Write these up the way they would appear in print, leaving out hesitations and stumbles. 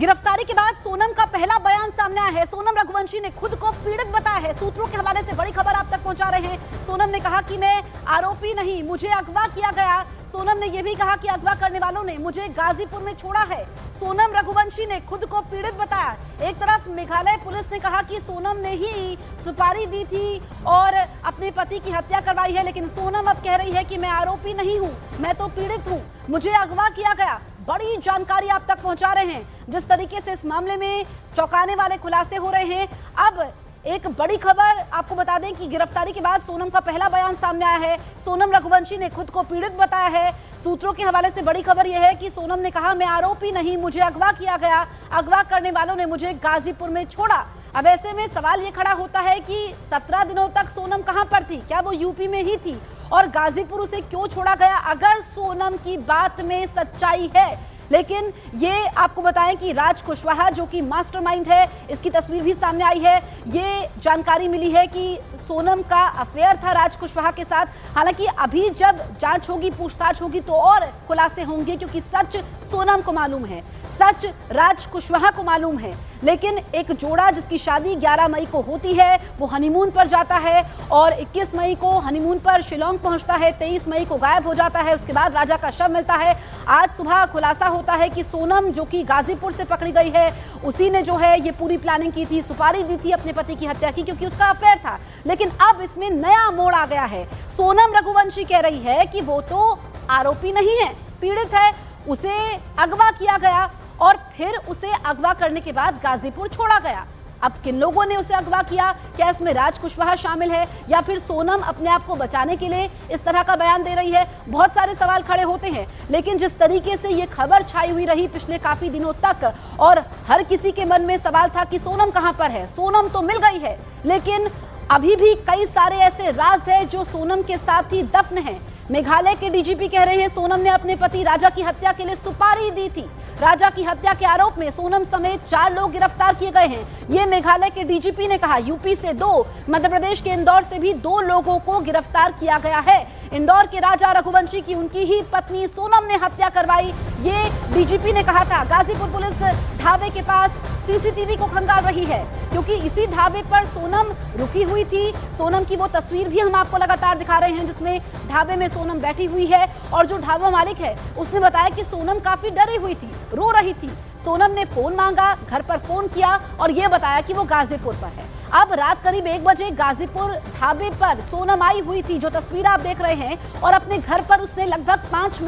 गिरफ्तारी के बाद सोनम का पहला बयान सामने आया है। सोनम रघुवंशी ने खुद को पीड़ित बताया है। सूत्रों के हवाले से बड़ी खबर आप तक पहुंचा रहे हैं। सोनम ने कहा कि मैं आरोपी नहीं, मुझे अगवा किया गया। सोनम ने यह भी कहा कि अगवा करने वालों ने मुझे गाजीपुर में छोड़ा है। सोनम रघुवंशी ने खुद को पीड़ित बताया। एक तरफ मेघालय पुलिस ने कहा कि सोनम ने ही सुपारी दी थी और अपने पति की हत्या करवाई है, लेकिन सोनम अब कह रही है कि मैं आरोपी नहीं हूं, मैं तो पीड़ित हूं, मुझे अगवा किया गया। बड़ी जानकारी आप तक पहुंचा रहे हैं। जिस तरीके से इस मामले में चौंकाने वाले खुलासे हो रहे हैं, अब एक बड़ी खबर आपको बता दें कि गिरफ्तारी के बाद सोनम का पहला बयान सामने आया है। सोनम रघुवंशी ने खुद को पीड़ित बताया है। सूत्रों के हवाले से बड़ी खबर यह है कि सोनम ने कहा मैं आरोपी नहीं, मुझे अगवा किया गया, अगवा करने वालों ने मुझे गाजीपुर में छोड़ा। अब ऐसे में सवाल ये खड़ा होता है कि 17 दिनों तक सोनम कहां पर थी? क्या वो यूपी में ही थी और गाजीपुर उसे क्यों छोड़ा गया? अगर सोनम की बात में सच्चाई है, लेकिन ये आपको बताएं कि राज कुशवाहा जो कि मास्टरमाइंड है, इसकी तस्वीर भी सामने आई है। ये जानकारी मिली है कि सोनम का अफेयर था राज कुशवाहा के साथ। हालांकि अभी जब जांच होगी, पूछताछ होगी तो और खुलासे होंगे, क्योंकि सच सोनम को मालूम है, सच राज कुशवाहा को मालूम है। लेकिन एक जोड़ा जिसकी शादी 11 मई को होती है, वो हनीमून पर जाता है और 21 मई को हनीमून पर शिलोंग पहुंचता है, 23 मई को गायब हो जाता है। उसके बाद राजा का शव मिलता है। आज सुबह खुलासा होता है कि सोनम जो कि गाजीपुर से पकड़ी गई है, उसी ने जो है ये पूरी प्लानिंग की थी, सुपारी दी थी अपने पति की हत्या की, क्योंकि उसका अफेयर था। लेकिन अब इसमें नया मोड़ आ गया है। सोनम रघुवंशी कह रही है कि वो तो आरोपी नहीं है, पीड़ित है, उसे अगवा किया गया और फिर उसे अगवा करने के बाद गाजीपुर छोड़ा गया। अब किन लोगों ने उसे अगवा किया? क्या इसमें राज कुशवाहा शामिल है या फिर सोनम अपने आप को बचाने के लिए इस तरह का बयान दे रही है? बहुत सारे सवाल खड़े होते हैं। लेकिन जिस तरीके से ये खबर छाई हुई रही पिछले काफी दिनों तक और हर किसी के मन में सवाल था कि सोनम कहां पर है? सोनम तो मिल गई है, लेकिन अभी भी कई सारे ऐसे राज है जो सोनम के साथ ही दफन है। मेघालय के डीजीपी कह रहे हैं सोनम ने अपने पति राजा की हत्या के लिए सुपारी दी थी। राजा की हत्या के आरोप में सोनम समेत 4 लोग गिरफ्तार किए गए हैं। ये मेघालय के डीजीपी ने कहा। यूपी से 2, मध्य प्रदेश के इंदौर से भी 2 लोगों को गिरफ्तार किया गया है। इंदौर के राजा रघुवंशी की उनकी ही पत्नी सोनम ने हत्या करवाई, ये डीजीपी ने कहा था। गाजीपुर पुलिस ढाबे के पास सीसीटीवी को खंगाल रही है, क्योंकि इसी ढाबे पर सोनम रुकी हुई थी। सोनम की वो तस्वीर भी हम आपको लगातार दिखा रहे हैं जिसमें ढाबे में सोनम बैठी हुई है और जो ढाबा मालिक है उसने बताया कि सोनम काफी डरी हुई थी, रो रही थी। सोनम ने फोन मांगा, घर पर फोन किया और ये बताया कि वो गाजीपुर पर है। अब रात करीब 1 बजे गाजीपुर ढाबे पर सोनम आई हुई थी, जो तस्वीर आप देख रहे हैं, और अपने घर पर उसने लगभग 5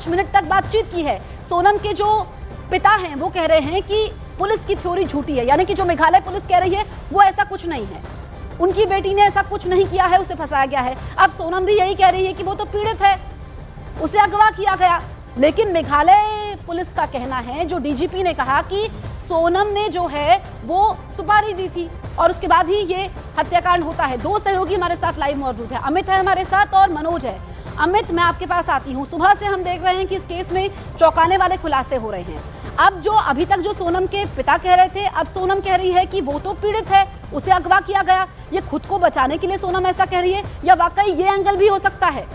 मिनट तक बातचीत की है। सोनम के जो पिता हैं वो कह रहे हैं कि पुलिस की थ्योरी झूठी है, यानी कि जो मेघालय पुलिस कह रही है वो ऐसा कुछ नहीं है, उनकी बेटी ने ऐसा कुछ नहीं किया है, उसे फंसाया गया है। अब सोनम भी यही कह रही है कि वो तो पीड़ित है, उसे अगवा किया गया। लेकिन मेघालय पुलिस का कहना है, जो डीजीपी ने कहा कि सोनम ने जो है वो सुपारी दी थी और उसके बाद ही ये हत्याकांड होता है। 2 सहयोगी हमारे साथ लाइव मौजूद है, अमित है हमारे साथ और मनोज है। अमित, मैं आपके पास आती हूँ। सुबह से हम देख रहे हैं कि इस केस में चौंकाने वाले खुलासे हो रहे हैं। अब जो अभी तक जो सोनम के पिता कह रहे थे, अब सोनम कह रही है कि वो तो पीड़ित है, उसे अगवा किया गया। ये खुद को बचाने के लिए सोनम ऐसा कह रही है या वाकई ये एंगल भी हो सकता है?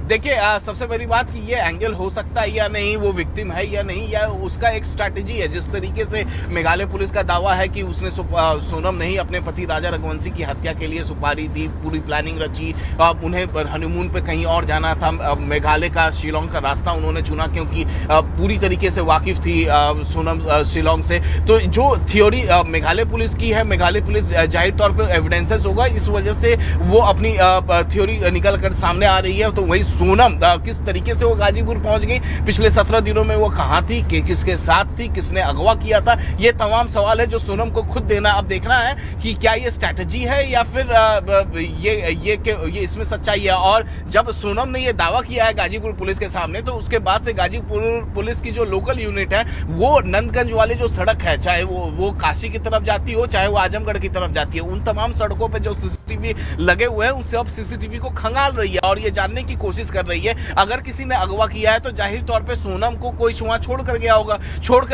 देखिए, सबसे बड़ी बात कि ये एंगल हो सकता है या नहीं, वो विक्टिम है या नहीं, या उसका एक स्ट्रैटेजी है। जिस तरीके से मेघालय पुलिस का दावा है कि उसने सोनम ने ही अपने पति राजा रघुवंशी की हत्या के लिए सुपारी दी, पूरी प्लानिंग रची। उन्हें हनीमून पे कहीं और जाना था, मेघालय का शिलोंग का रास्ता उन्होंने चुना क्योंकि पूरी तरीके से वाकिफ थी सोनम शिलोंग से। तो जो थ्योरी मेघालय पुलिस की है, मेघालय पुलिस जाहिर तौर पर एविडेंसेस होगा, इस वजह से वो अपनी थ्योरी निकल कर सामने आ रही है। तो वही सोनम किस तरीके से वो गाजीपुर पहुंच गई, पिछले 17 दिनों में वो कहां थी, किसके साथ थी, किसने अगवा किया था, ये तमाम सवाल है जो सोनम को खुद देना। अब देखना है कि क्या ये स्ट्रैटेजी है या फिर ये इसमें सच्चाई है। और जब सोनम ने ये दावा किया है गाजीपुर पुलिस के सामने, तो उसके बाद से गाजीपुर पुलिस की जो लोकल यूनिट है वो नंदगंज वाली जो सड़क है, चाहे वो काशी की तरफ जाती हो, चाहे वो आजमगढ़ की तरफ जाती है, उन तमाम सड़कों पर जो सीसीटीवी लगे हुए हैं उन सब सीसीटीवी को खंगाल रही है और ये जानने की कोशिश कर रही है अगर किसी ने अगवा किया है तो जाहिर तौर पे सोनम को कोई वहां छोड़ कर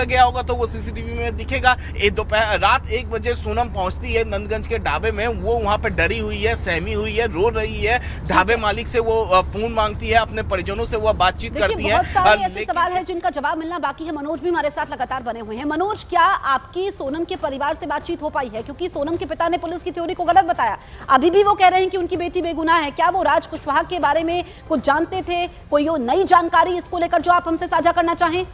गया होगा तो वो सीसीटीवी में दिखेगा। दोपहर रात 1 बजे सोनम पहुंचती है नंदगंज के ढाबे में, वो वहां पे डरी हुई है, सहमी हुई है, रो रही है, ढाबे मालिक से वो फोन मांगती है, अपने परिजनों से वो बातचीत करती है। बहुत सारे ऐसे सवाल है जिनका जवाब मिलना बाकी है। मनोज भी हमारे साथ लगातार बने हुए हैं। मनोज, क्या आपकी सोनम के परिवार से बातचीत हो पाई है? क्योंकि सोनम के पिता ने पुलिस की थ्योरी को गलत बताया, अभी भी वो कह रहे हैं कि उनकी बेटी बेगुनाह है। क्या वो राज कुशवाहा के बारे में कुछ जानते थे? कोई नई जानकारी इसको लेकर जो आप हमसे साझा करना चाहें?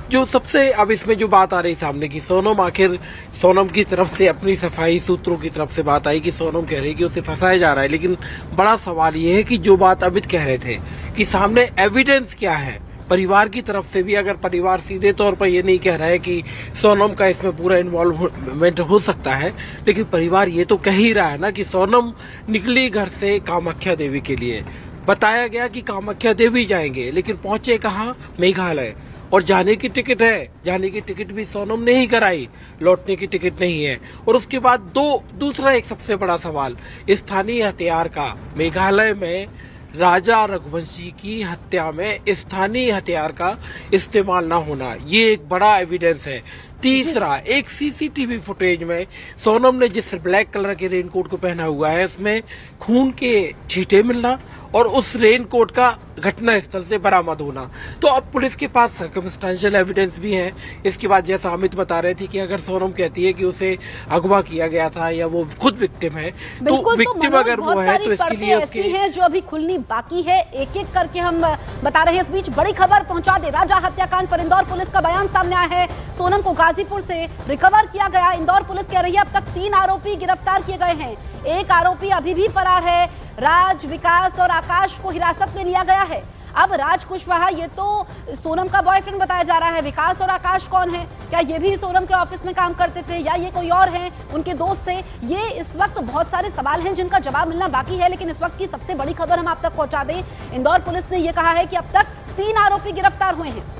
जो सबसे अब इसमें जो बात आ रही सामने की सोनम की तरफ से अपनी सफाई सूत्रों की तरफ से बात आई कि सोनम कह रही है कि उसे फंसाया जा रहा है, लेकिन बड़ा सवाल ये है कि जो बात अमित कह रहे थे कि सामने एविडेंस क्या है परिवार की तरफ से भी। अगर परिवार सीधे तौर पर ये नहीं कह रहा है कि सोनम का इसमें पूरा इन्वॉल्वमेंट हो सकता है, लेकिन परिवार ये तो कह ही रहा है ना कि सोनम निकली घर से कामाख्या देवी के लिए। बताया गया कि कामाख्या देवी जाएंगे, लेकिन पहुंचे कहाँ? मेघालय। और जाने की टिकट है, जाने की टिकट भी सोनम ने ही कराई, लौटने की टिकट नहीं है। और उसके बाद दूसरा एक सबसे बड़ा सवाल स्थानीय हथियार का, मेघालय में राजा रघुवंशी की हत्या में स्थानीय हथियार का इस्तेमाल ना होना, ये एक बड़ा एविडेंस है। तीसरा, एक सीसीटीवी फुटेज में सोनम ने जिस ब्लैक कलर के रेनकोट को पहना हुआ है उसमें खून के छींटे मिलना और उस रेनकोट का घटना स्थल से बरामद होना। तो अब पुलिस के पास सर्कमस्टेंशियल एविडेंस भी है। इसके बाद जैसा अमित बता रहे थे कि अगर सोनम कहती है कि उसे अगवा किया गया था या वो खुद विक्टिम है, तो विक्टिम अगर वो है तो इसके लिए उसके हैं जो अभी खुलनी बाकी है, एक एक करके हम बता रहे हैं। इस बीच बड़ी खबर पहुंचा दे, राजा हत्याकांड पर इंदौर पुलिस का बयान सामने आया है। सोनम को गाजीपुर से रिकवर किया गया। इंदौर पुलिस कह रही है अब तक 3 आरोपी गिरफ्तार किए गए हैं, एक आरोपी अभी भी फरार है। राज, विकास और आकाश को हिरासत में लिया गया है। अब राज कुशवाहा ये तो सोनम का बॉयफ्रेंड बताया जा रहा है, विकास और आकाश कौन है? क्या ये भी सोनम के ऑफिस में काम करते थे या ये कोई और हैं, उनके दोस्त थे? ये इस वक्त बहुत सारे सवाल हैं जिनका जवाब मिलना बाकी है। लेकिन इस वक्त की सबसे बड़ी खबर हम आप तक पहुंचा दें, इंदौर पुलिस ने यह कहा है कि अब तक 3 आरोपी गिरफ्तार हुए हैं।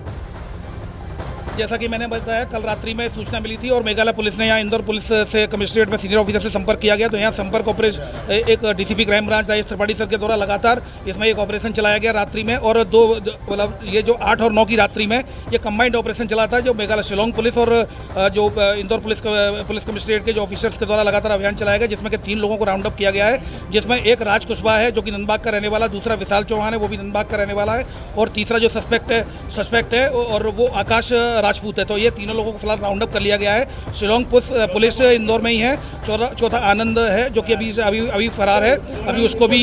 जैसा कि मैंने बताया, कल रात्रि में सूचना मिली थी और मेघालय पुलिस ने यहाँ इंदौर पुलिस से कमिश्नरेट में सीनियर ऑफिसर से संपर्क किया गया। तो यहाँ संपर्क ऑपरेशन एक DCP crime branch Rajesh Tripathi sir के द्वारा लगातार इसमें एक ऑपरेशन चलाया गया रात्रि में। और मतलब ये जो 8 और 9 की रात्रि में ये कंबाइंड ऑपरेशन चला था, जो मेघालय शिलोंग पुलिस और जो इंदौर पुलिस कमिश्नरेट के जो ऑफिसर्स के द्वारा लगातार अभियान चलाया गया, जिसमें कि 3 लोगों को राउंड अप किया गया है। जिसमें एक राज कुशवाहा है जो कि नंदबाग का रहने वाला, दूसरा विशाल चौहान है वो भी नंदबाग का रहने वाला है, और तीसरा जो सस्पेक्ट है और वो आकाश राजपूत है। तो ये तीनों लोगों को फिलहाल राउंड अप कर लिया गया है। शिलोंग पुलिस इंदौर में ही है। चौथा आनंद है जो कि अभी फरार है, अभी उसको भी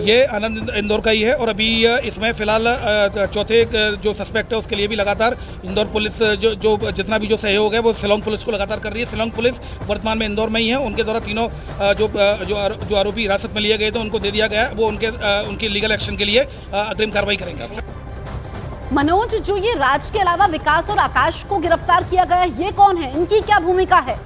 ये आनंद इंदौर का ही है। और अभी इसमें फिलहाल चौथे जो सस्पेक्ट है उसके लिए भी लगातार इंदौर पुलिस जो जितना भी जो सहयोग है वो शिलोंग पुलिस को लगातार कर रही है। शिलोंग पुलिस वर्तमान में इंदौर में ही है। उनके द्वारा तीनों जो आरोपी हिरासत में लिए गए थे उनको दे दिया गया है। वो उनके लीगल एक्शन के लिए अग्रिम कार्रवाई करेंगे। मनोज, जो ये राज के अलावा विकास और आकाश को गिरफ्तार किया गया, ये कौन है? इनकी क्या भूमिका है?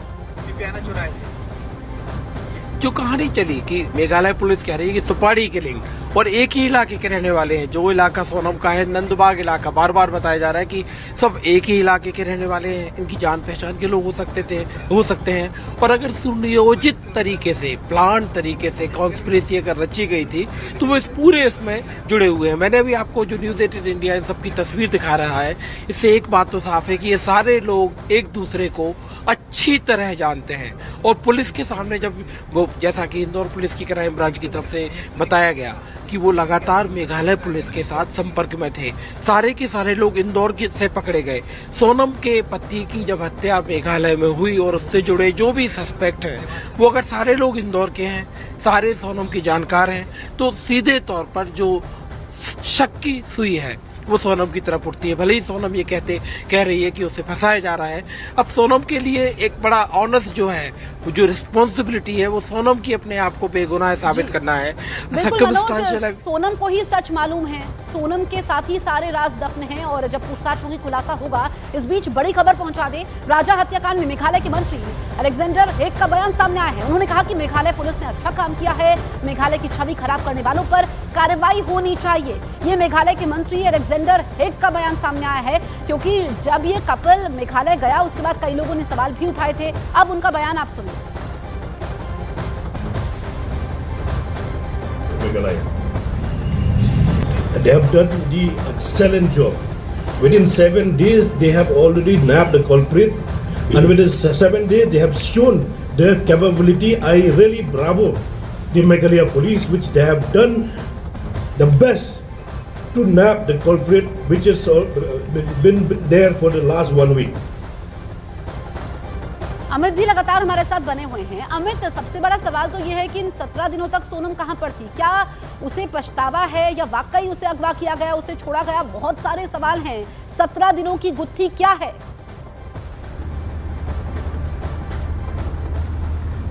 जो कहानी चली कि मेघालय पुलिस कह रही है कि सुपाड़ी किलिंग और एक ही इलाके के रहने वाले हैं। जो इलाका सोनम का है नंदबाग इलाका, बार बार बताया जा रहा है कि सब एक ही इलाके के रहने वाले हैं। इनकी जान पहचान के लोग हो सकते हैं। और अगर सुनियोजित तरीके से, प्लान तरीके से कॉन्स्पिरेसी अगर रची गई थी तो वो इस पूरे इसमें जुड़े हुए हैं। मैंने अभी आपको जो न्यूज़ 18 इंडिया इन सबकी तस्वीर दिखा रहा है, इससे एक बात तो साफ है कि ये सारे लोग एक दूसरे को अच्छी तरह जानते हैं। और पुलिस के सामने जब वो, जैसा कि इंदौर पुलिस की क्राइम ब्रांच की तरफ से बताया गया कि वो लगातार मेघालय पुलिस के साथ संपर्क में थे, सारे के सारे लोग इंदौर से पकड़े गए। सोनम के पति की जब हत्या मेघालय में हुई और उससे जुड़े जो भी सस्पेक्ट हैं वो अगर सारे लोग इंदौर के हैं, सारे सोनम की जानकार हैं, तो सीधे तौर पर जो शक की सुई है वो सोनम की तरफ उठती है। भले ही सोनम ये कह रही है कि उसे फंसाया जा रहा है। अब सोनम के लिए एक बड़ा ऑनर्स जो है, जो रिस्पॉन्सिबिलिटी है, वो सोनम की अपने आप को बेगुनाह साबित करना है। सोनम को ही सच मालूम है, सोनम के साथ ही सारे राज दफन हैं और जब पूछताछ होगी खुलासा होगा। इस बीच बड़ी खबर पहुंचा दे, राजा हत्याकांड में मेघालय के मंत्री अलेक्जेंडर हेग का बयान सामने आया है। उन्होंने कहा कि मेघालय पुलिस ने अच्छा काम किया है, मेघालय की छवि खराब करने वालों पर कार्रवाई होनी चाहिए। ये मेघालय के मंत्री अलेक्जेंडर हेग का बयान सामने आया है। क्योंकि जब ये कपल मेघालय गया उसके बाद कई लोगों ने सवाल भी उठाए थे। अब उनका बयान आप सुनिए। Meghalaya. They have done the excellent job. Within 7 days, they have already nabbed the culprit, and within 7 days, they have shown their capability. I really bravo the Meghalaya police, which they have done the best to nab the culprit, which has been there for the last 1 week. Amit भी लगातार हमारे साथ बने हुए हैं। अमित, सबसे बड़ा सवाल तो ये है कि इन 17 दिनों तक सोनम कहां पर थी? क्या उसे पछतावा है या वाकई उसे अगवा किया गया, उसे छोड़ा गया? बहुत सारे सवाल हैं। 17 दिनों की गुत्थी क्या है?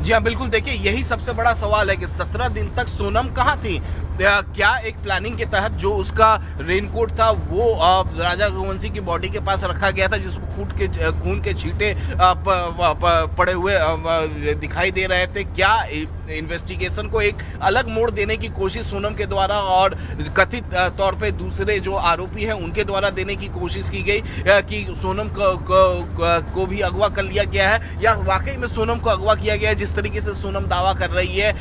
जी हाँ, बिल्कुल। देखिए, यही सबसे बड़ा सवाल है कि 17 दिन तक सोनम कहाँ थी। क्या एक प्लानिंग के तहत जो उसका रेनकोट था वो राजा रघुवंशी की बॉडी के पास रखा गया था, जिसको खून के छींटे पड़े हुए दिखाई दे रहे थे? क्या इन्वेस्टिगेशन को एक अलग मोड़ देने की कोशिश सोनम के द्वारा और कथित तौर पे दूसरे जो आरोपी हैं उनके द्वारा देने की कोशिश की गई कि सोनम को भी अगवा कर लिया गया है, या वाकई में सोनम को अगवा किया गया है जिस तरीके से सोनम दावा कर रही है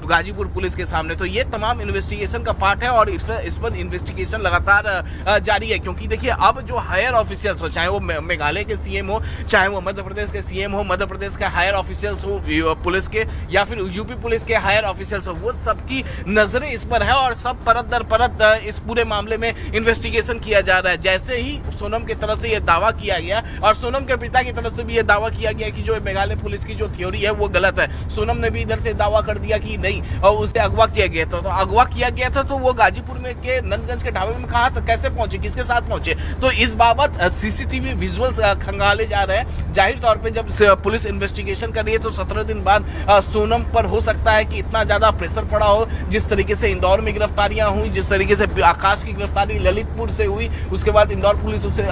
गाजीपुर पुलिस के सामने? तो ये तमाम इन्वेस्टिगेशन का पार्ट है और इस पर इन्वेस्टिगेशन लगातार जारी है। क्योंकि देखिए, अब जो हायर ऑफिशियल्स हो, चाहे वो मेघालय के सीएम हो, चाहे वो मध्य प्रदेश के सीएम हो, मध्य प्रदेश के हायर ऑफिशियल्स हो पुलिस के, या फिर यूपी पुलिस के हायर ऑफिशियल्स हो, वो सबकी नजरें इस पर है और सब परत दर परत इस पूरे मामले में इन्वेस्टिगेशन किया जा रहा है। जैसे ही सोनम की तरफ से यह दावा किया गया और सोनम के पिता की तरफ से भी यह दावा किया गया कि जो मेघालय पुलिस की जो थ्योरी है वो गलत है, सोनम ने भी इधर से दावा कर दिया कि नहीं और उसे अगवा किया गया था। तो अगवा किया गया था तो वो गाजीपुर में के नंदगंज के ढाबे में कहाँ तक कैसे पहुंचे, किसके साथ पहुंचे? तो इस बाबत सीसीटीवी विजुअल्स खंगाले जा रहे हैं। जाहिर तौर पे जब पुलिस इन्वेस्टिगेशन कर रही है तो 17 दिन बाद सोनम पर हो सकता है कि इतना ज्यादा प्रेशर पड़ा हो, जिस तरीके से इंदौर में गिरफ्तारियां हुई, जिस तरीके से आकाश की गिरफ्तारी ललितपुर से हुई, उसके बाद इंदौर पुलिस उसे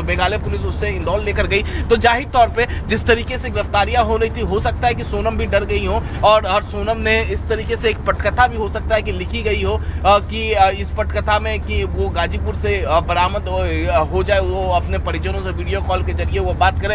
मेघालय पुलिस उससे इंदौर लेकर गई। तो जाहिर तौर पे जिस तरीके से गिरफ्तारियां हो रही थी, हो सकता है कि सोनम भी डर गई हो और सोनम ने इस तरीके से एक पटकथा भी हो सकता है कि लिखी गई हो कि इस पटकथा में कि वो गाजीपुर से बरामद हो जाए, वो अपने परिजनों से वीडियो कॉल के जरिए वो बात करे।